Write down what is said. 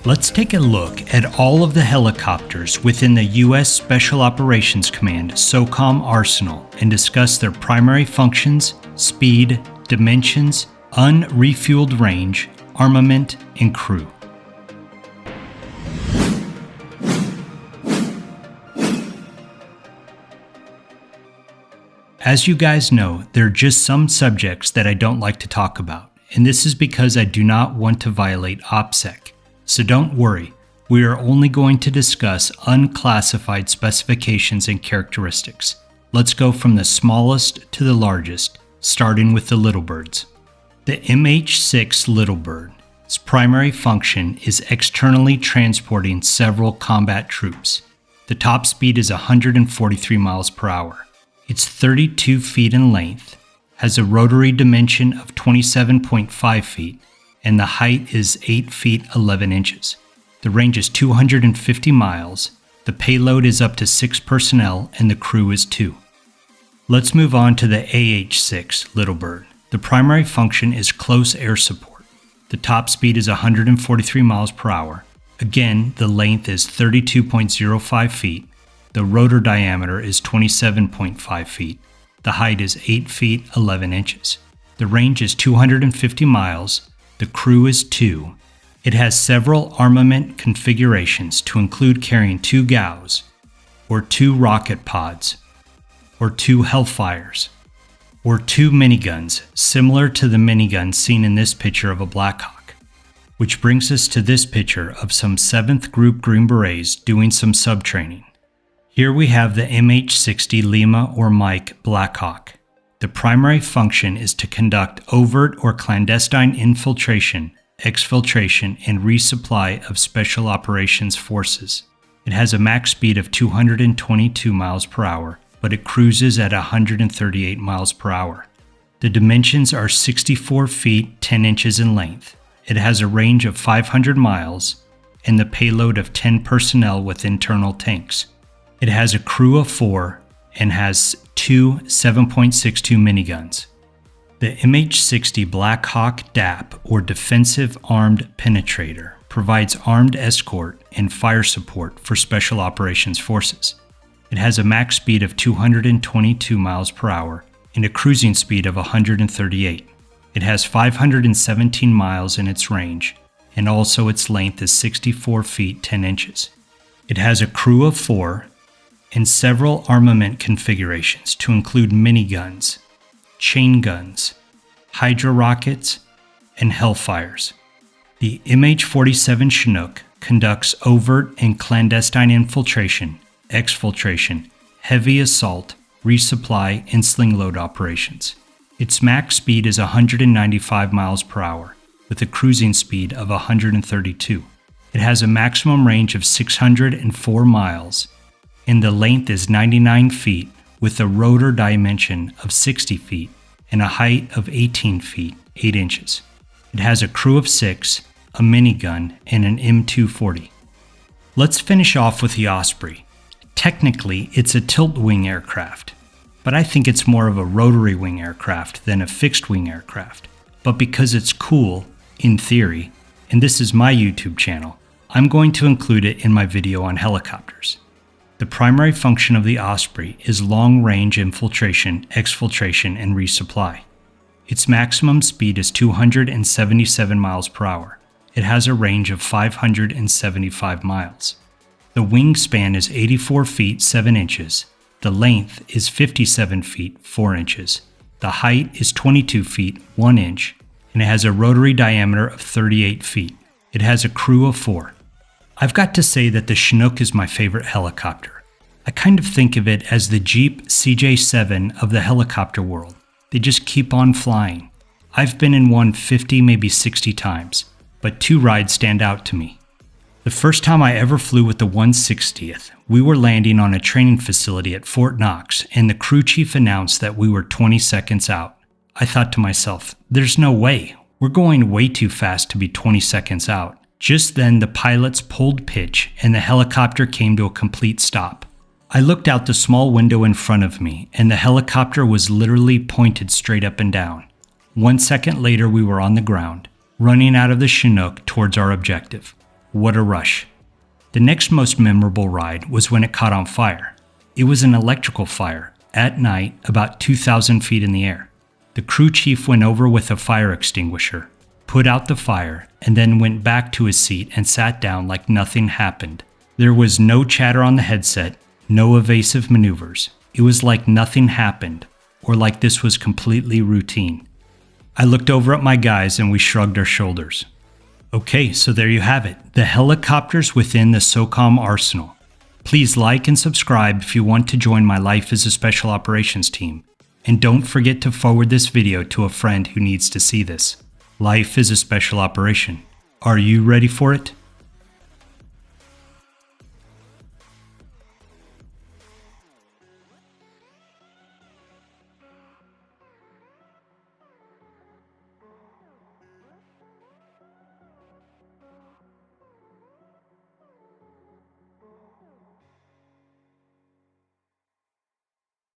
Let's take a look at all of the helicopters within the U.S. Special Operations Command SOCOM arsenal and discuss their primary functions, speed, dimensions, unrefueled range, armament, and crew. As you guys know, there are just some subjects that I don't like to talk about, and this is because I do not want to violate OPSEC. So don't worry, we are only going to discuss unclassified specifications and characteristics. Let's go from the smallest to the largest, starting with the Littlebirds. The Mh6 Littlebird. Its primary function is externally transporting several combat troops. The top speed is 143 miles per hour. It's 32 feet in length, has a rotary dimension of 27.5 feet, and the height is 8 feet 11 inches. The range is 250 miles, the payload is up to 6 personnel, and the crew is 2. Let's move on to the Mh6 Littlebird. The primary function is close air support. The top speed is 143 miles per hour. Again, the length is 32.05 feet. The rotor diameter is 27.5 feet. The height is 8 feet 11 inches. The range is 250 miles. The crew is 2. It has several armament configurations to include carrying 2 GAUs, or 2 rocket pods, or 2 Hellfires, or 2 miniguns, similar to the miniguns seen in this picture of a Blackhawk. Which brings us to this picture of some 7th Group Green Berets doing some sub-training. Here we have the Mh6 Lima or Mike Blackhawk. The primary function is to conduct overt or clandestine infiltration, exfiltration, and resupply of Special Operations Forces. It has a max speed of 222 miles per hour, but it cruises at 138 miles per hour. The dimensions are 64 feet 10 inches in length. It has a range of 500 miles and the payload of 10 personnel with internal tanks. It has a crew of 4 and has 2 7.62 miniguns. The Mh6 Blackhawk Dap, or Defensive Armed Penetrator, provides armed escort and fire support for Special Operations Forces. It has a max speed of 222 miles per hour and a cruising speed of 138. It has 517 miles in its range, and also its length is 64 feet 10 inches. It has a crew of 4 and several armament configurations to include miniguns, chain guns, hydro rockets, and Hellfires. The MH-47 Chinook conducts overt and clandestine infiltration, exfiltration, heavy assault, resupply, and sling load operations. Its max speed is 195 miles per hour, with a cruising speed of 132. It has a maximum range of 604 miles, and the length is 99 feet with a rotor dimension of 60 feet and a height of 18 feet 8 inches. It has a crew of 6, a minigun, and an M240. Let's finish off with the Osprey. Technically, it's a tilt-wing aircraft, but I think it's more of a rotary wing aircraft than a fixed-wing aircraft. But because it's cool, in theory, and this is my YouTube channel, I'm going to include it in my video on helicopters. The primary function of the Osprey is long-range infiltration, exfiltration, and resupply. Its maximum speed is 277 miles per hour. It has a range of 575 miles. The wingspan is 84 feet 7 inches. The length is 57 feet 4 inches. The height is 22 feet 1 inch, and it has a rotary diameter of 38 feet. It has a crew of 4. I've got to say that the Chinook is my favorite helicopter. I kind of think of it as the Jeep CJ7 of the helicopter world. They just keep on flying. I've been in one 50, maybe 60 times, but 2 rides stand out to me. The first time I ever flew with the 160th, we were landing on a training facility at Fort Knox, and the crew chief announced that we were 20 seconds out. I thought to myself, there's no way. We're going way too fast to be 20 seconds out. Just then, the pilots pulled pitch and the helicopter came to a complete stop. I looked out the small window in front of me, and the helicopter was literally pointed straight up and down. 1 second later, we were on the ground, running out of the Chinook towards our objective. What a rush. The next most memorable ride was when it caught on fire. It was an electrical fire, at night, about 2,000 feet in the air. The crew chief went over with a fire extinguisher, put out the fire, and then went back to his seat and sat down like nothing happened. There was no chatter on the headset, no evasive maneuvers. It was like nothing happened, or like this was completely routine. I looked over at my guys and we shrugged our shoulders. Okay, so there you have it, the helicopters within the SOCOM arsenal. Please like and subscribe if you want to join my Life as a Special Operations team. And don't forget to forward this video to a friend who needs to see this. Life is a special operation. Are you ready for it?